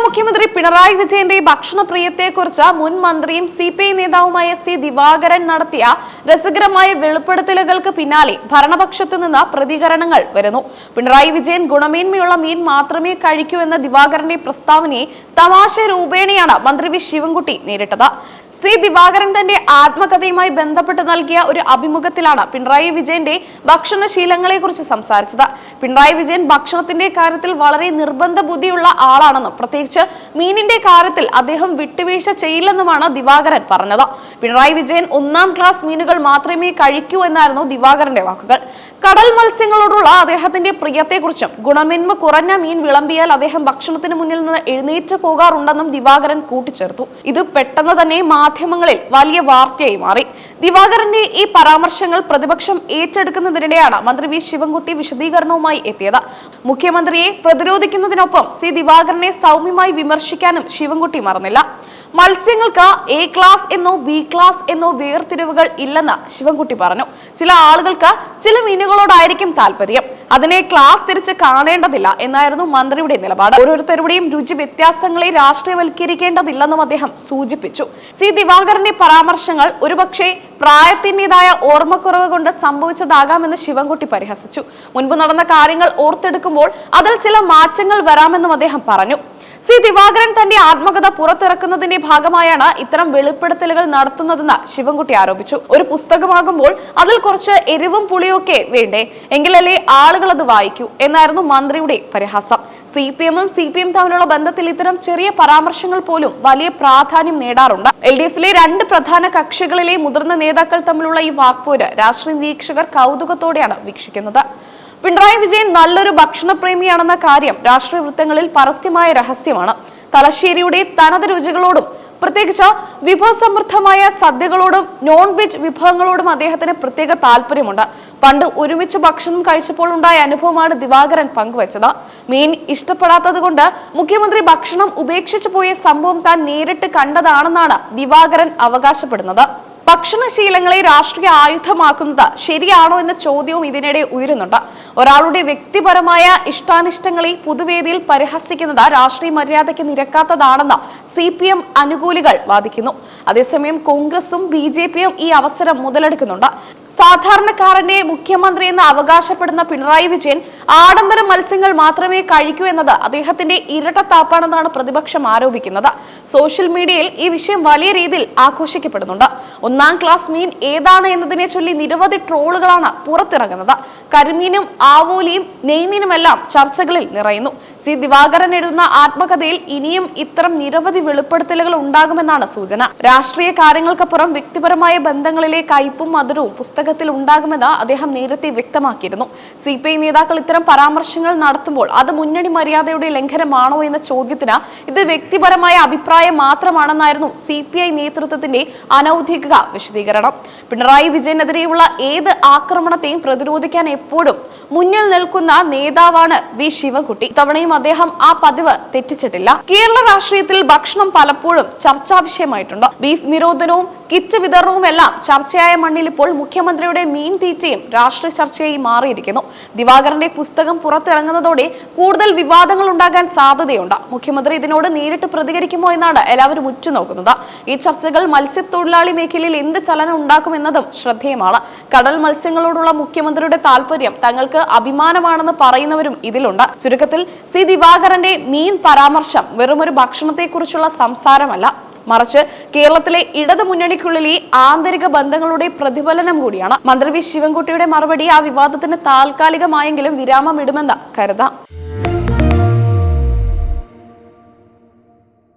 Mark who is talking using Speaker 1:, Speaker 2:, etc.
Speaker 1: മുഖ്യമന്ത്രി പിണറായി വിജയന്റെ ഭക്ഷണപ്രിയത്തെക്കുറിച്ച് മുൻ മന്ത്രിയും സിപിഐ നേതാവുമായ സി ദിവാകരൻ നടത്തിയ രസകരമായ വെളിപ്പെടുത്തലുകൾക്ക് പിന്നാലെ ഭരണപക്ഷത്തു നിന്ന് പ്രതികരണങ്ങൾ വരുന്നു. പിണറായി വിജയൻ ഗുണമേന്മയുള്ള മീൻ മാത്രമേ കഴിക്കൂ എന്ന ദിവാകരന്റെ പ്രസ്താവനയെ തമാശ രൂപേണയാണ് മന്ത്രി വി ശിവൻകുട്ടി നേരിട്ടത്. സി ദിവാകരൻ തന്റെ ആത്മകഥയുമായി ബന്ധപ്പെട്ട് നൽകിയ ഒരു അഭിമുഖത്തിലാണ് പിണറായി വിജയന്റെ ഭക്ഷണശീലങ്ങളെക്കുറിച്ച് സംസാരിച്ചത്. പിണറായി വിജയൻ ഭക്ഷണത്തിന്റെ കാര്യത്തിൽ വളരെ നിർബന്ധ ബുദ്ധിയുള്ള ആളാണെന്നും പ്രത്യേകിച്ച് മീനിന്റെ കാര്യത്തിൽ അദ്ദേഹം വിട്ടുവീഴ്ച ചെയ്യില്ലെന്നുമാണ് ദിവാകരൻ പറഞ്ഞത്. പിണറായി വിജയൻ 1-ാം ക്ലാസ് മീനുകൾ മാത്രമേ കഴിക്കൂ എന്നായിരുന്നു ദിവാകരന്റെ വാക്കുകൾ. കടൽ മത്സ്യങ്ങളോടുള്ള അദ്ദേഹത്തിന്റെ പ്രിയത്തെക്കുറിച്ചും ഗുണമേന്മ കുറഞ്ഞ മീൻ വിളമ്പിയാൽ അദ്ദേഹം ഭക്ഷണത്തിന് മുന്നിൽ നിന്ന് എഴുന്നേറ്റ് പോകാറുണ്ടെന്നും ദിവാകരൻ കൂട്ടിച്ചേർത്തു. ഇത് പെട്ടെന്ന് തന്നെ മാധ്യമങ്ങളിൽ വലിയ വാർത്തയായി മാറി. ദിവാകരന്റെ ഈ പരാമർശങ്ങൾ പ്രതിപക്ഷം ഏറ്റെടുക്കുന്നതിനിടെയാണ് മന്ത്രി വി ശിവൻകുട്ടി വിശദീകരണവുമായി എത്തിയത്. മുഖ്യമന്ത്രിയെ പ്രതിരോധിക്കുന്നതിനൊപ്പം സി ദിവാകരനെ സൗമ്യമായി വിമർശിക്കാനും ശിവൻകുട്ടി മറന്നില്ല. മത്സ്യങ്ങൾക്ക് എ ക്ലാസ് എന്നോ ബി ക്ലാസ് എന്നോ വേർതിരിവുകൾ ഇല്ലെന്ന് ശിവൻകുട്ടി പറഞ്ഞു. ചില ആളുകൾക്ക് ചില മീനുകളോടായിരിക്കും താല്പര്യം, അതിനെ ക്ലാസ് തിരിച്ച് കാണേണ്ടതില്ല എന്നായിരുന്നു മന്ത്രിയുടെ നിലപാട്. ഓരോരുത്തരുടെയും രുചി വ്യത്യാസങ്ങളെ രാഷ്ട്രീയവൽക്കരിക്കേണ്ടതില്ലെന്നും അദ്ദേഹം സൂചിപ്പിച്ചു. സി ദിവാകരന്റെ പരാമർശങ്ങൾ ഒരുപക്ഷെ പ്രായത്തിൻ്റെതായ ഓർമ്മക്കുറവ് കൊണ്ട് സംഭവിച്ചതാകാമെന്ന് ശിവൻകുട്ടി പരിഹസിച്ചു. മുൻപ് നടന്ന കാര്യങ്ങൾ ഓർത്തെടുക്കുമ്പോൾ അതിൽ ചില മാറ്റങ്ങൾ വരാമെന്നും അദ്ദേഹം പറഞ്ഞു. സി ദിവാകരൻ തന്റെ ആത്മകഥ പുറത്തിറക്കുന്നതിന്റെ ഭാഗമായാണ് ഇത്തരം വെളിപ്പെടുത്തലുകൾ നടത്തുന്നതെന്ന് ശിവൻകുട്ടി ആരോപിച്ചു. ഒരു പുസ്തകമാകുമ്പോൾ അതിൽ കുറച്ച് എരിവും പുളിയൊക്കെ വേണ്ടേ, എങ്കിലല്ലേ ആളുകൾ അത് വായിക്കൂ എന്നായിരുന്നു മന്ത്രിയുടെ പരിഹാസം. സിപിഎം തമ്മിലുള്ള ബന്ധത്തിൽ ഇത്തരം ചെറിയ പരാമർശങ്ങൾ പോലും വലിയ പ്രാധാന്യം നേടാറുണ്ട്. LDFിലെ 2 പ്രധാന കക്ഷികളിലെ മുതിർന്ന നേതാക്കൾ തമ്മിലുള്ള ഈ വാക്പോര് രാഷ്ട്രീയ നിരീക്ഷകർ കൗതുകത്തോടെയാണ് വീക്ഷിക്കുന്നത്. പിണറായി വിജയൻ നല്ലൊരു ഭക്ഷണപ്രേമിയാണെന്ന കാര്യം രാഷ്ട്രീയ വൃത്തങ്ങളിൽ പരസ്യമായ രഹസ്യമാണ്. തലശ്ശേരിയുടെ തനത് രുചികളോടും പ്രത്യേകിച്ച് വിഭവസമൃദ്ധമായ സദ്യകളോടും നോൺ വെജ് വിഭവങ്ങളോടും അദ്ദേഹത്തിന് പ്രത്യേക താല്പര്യമുണ്ട്. പണ്ട് ഒരുമിച്ച് ഭക്ഷണം കഴിച്ചപ്പോൾ ഉണ്ടായ അനുഭവമാണ് ദിവാകരൻ പങ്കുവച്ചത്. മീൻ ഇഷ്ടപ്പെടാത്തത് കൊണ്ട് മുഖ്യമന്ത്രി ഭക്ഷണം ഉപേക്ഷിച്ചു പോയ സംഭവം താൻ നേരിട്ട് കണ്ടതാണെന്നാണ് ദിവാകരൻ അവകാശപ്പെടുന്നത്. ഭക്ഷണശീലങ്ങളെ രാഷ്ട്രീയ ആയുധമാക്കുന്നത് ശരിയാണോ എന്ന ചോദ്യവും ഇതിനിടെ ഉയരുന്നുണ്ട്. ഒരാളുടെ വ്യക്തിപരമായ ഇഷ്ടാനിഷ്ടങ്ങളെ പൊതുവേദിയിൽ പരിഹസിക്കുന്നത് രാഷ്ട്രീയ മര്യാദയ്ക്ക് നിരക്കാത്തതാണെന്ന് CPM അനുകൂലികൾ വാദിക്കുന്നു. അതേസമയം കോൺഗ്രസും BJPയും ഈ അവസരം മുതലെടുക്കുന്നുണ്ട്. സാധാരണക്കാരന്റെ മുഖ്യമന്ത്രി എന്ന് അവകാശപ്പെടുന്ന പിണറായി വിജയൻ ആഡംബര മത്സ്യങ്ങൾ മാത്രമേ കഴിക്കൂ എന്നത് അദ്ദേഹത്തിന്റെ ഇരട്ടത്താപ്പാണെന്നാണ് പ്രതിപക്ഷം ആരോപിക്കുന്നത്. സോഷ്യൽ മീഡിയയിൽ ഈ വിഷയം വലിയ രീതിയിൽ ആഘോഷിക്കപ്പെടുന്നുണ്ട്. 1-ാം ക്ലാസ് മീൻ ഏതാണ് എന്നതിനെ ചൊല്ലി നിരവധി ട്രോളുകളാണ് പുറത്തിറങ്ങുന്നത്. കരിമീനും ആവോലിയും നെയ്മീനുമെല്ലാം ചർച്ചകളിൽ നിറയുന്നു. സി ദിവാകരൻ എഴുതുന്ന ആത്മകഥയിൽ ഇനിയും ഇത്തരം നിരവധി വെളിപ്പെടുത്തലുകൾ ഉണ്ടാകുമെന്നാണ് സൂചന. രാഷ്ട്രീയ കാര്യങ്ങൾക്കപ്പുറം വ്യക്തിപരമായ ബന്ധങ്ങളിലെ കയ്പും മധുരവും പുസ്തകത്തിൽ ഉണ്ടാകുമെന്ന് അദ്ദേഹം നേരത്തെ വ്യക്തമാക്കിയിരുന്നു. CPI നേതാക്കൾ ഇത്തരം പരാമർശങ്ങൾ നടത്തുമ്പോൾ അത് മുന്നണി മര്യാദയുടെ ലംഘനമാണോ എന്ന ചോദ്യത്തിന് ഇത് വ്യക്തിപരമായ അഭിപ്രായം മാത്രമാണെന്നായിരുന്നു CPI നേതൃത്വത്തിന്റെ അനൌദ്യോഗിക വിശദീകരണം. പിണറായി വിജയനെതിരെയുള്ള ഏത് ആക്രമണത്തെയും പ്രതിരോധിക്കാൻ എപ്പോഴും മുന്നിൽ നിൽക്കുന്ന നേതാവാണ് വി ശിവൻകുട്ടി. ഇത്തവണയും അദ്ദേഹം ആ പതിവ് തെറ്റിച്ചിട്ടില്ല. കേരള രാഷ്ട്രീയത്തിൽ ഭക്ഷണം പലപ്പോഴും ചർച്ചാ വിഷയമായിട്ടുണ്ട്. ബീഫ് നിരോധനവും കിറ്റ് വിതരണവും എല്ലാം ചർച്ചയായ മണ്ണിൽ ഇപ്പോൾ മുഖ്യമന്ത്രിയുടെ മീൻ തീറ്റയും രാഷ്ട്രീയ ചർച്ചയായി മാറിയിരിക്കുന്നു. ദിവാകരന്റെ പുസ്തകം പുറത്തിറങ്ങുന്നതോടെ കൂടുതൽ വിവാദങ്ങൾ ഉണ്ടാകാൻ സാധ്യതയുണ്ട്. മുഖ്യമന്ത്രി ഇതിനോട് നേരിട്ട് പ്രതികരിക്കുമോ എന്നാണ് എല്ലാവരും ഉറ്റുനോക്കുന്നത്. ഈ ചർച്ചകൾ മത്സ്യത്തൊഴിലാളി മേഖലയിൽ എന്ത് ചലനം ഉണ്ടാക്കുമെന്നതും ശ്രദ്ധേയമാണ്. കടൽ മത്സ്യങ്ങളോടുള്ള മുഖ്യമന്ത്രിയുടെ താല്പര്യം തങ്ങൾക്ക് അഭിമാനമാണെന്ന് പറയുന്നവരും ഇതിലുണ്ട്. ചുരുക്കത്തിൽ സി ദിവാകരന്റെ മീൻ പരാമർശം വെറുമൊരു ഭക്ഷണത്തെക്കുറിച്ചുള്ള സംസാരമല്ല, മറിച്ച് കേരളത്തിലെ ഇടതു മുന്നണിക്കുള്ളിലെ ആന്തരിക ബന്ധങ്ങളുടെ പ്രതിഫലനം കൂടിയാണ്. മന്ത്രി വി ശിവൻകുട്ടിയുടെ മറുപടി ആ വിവാദത്തിന് താൽക്കാലികമായെങ്കിലും വിരാമമിടുമെന്ന് കരുതാം.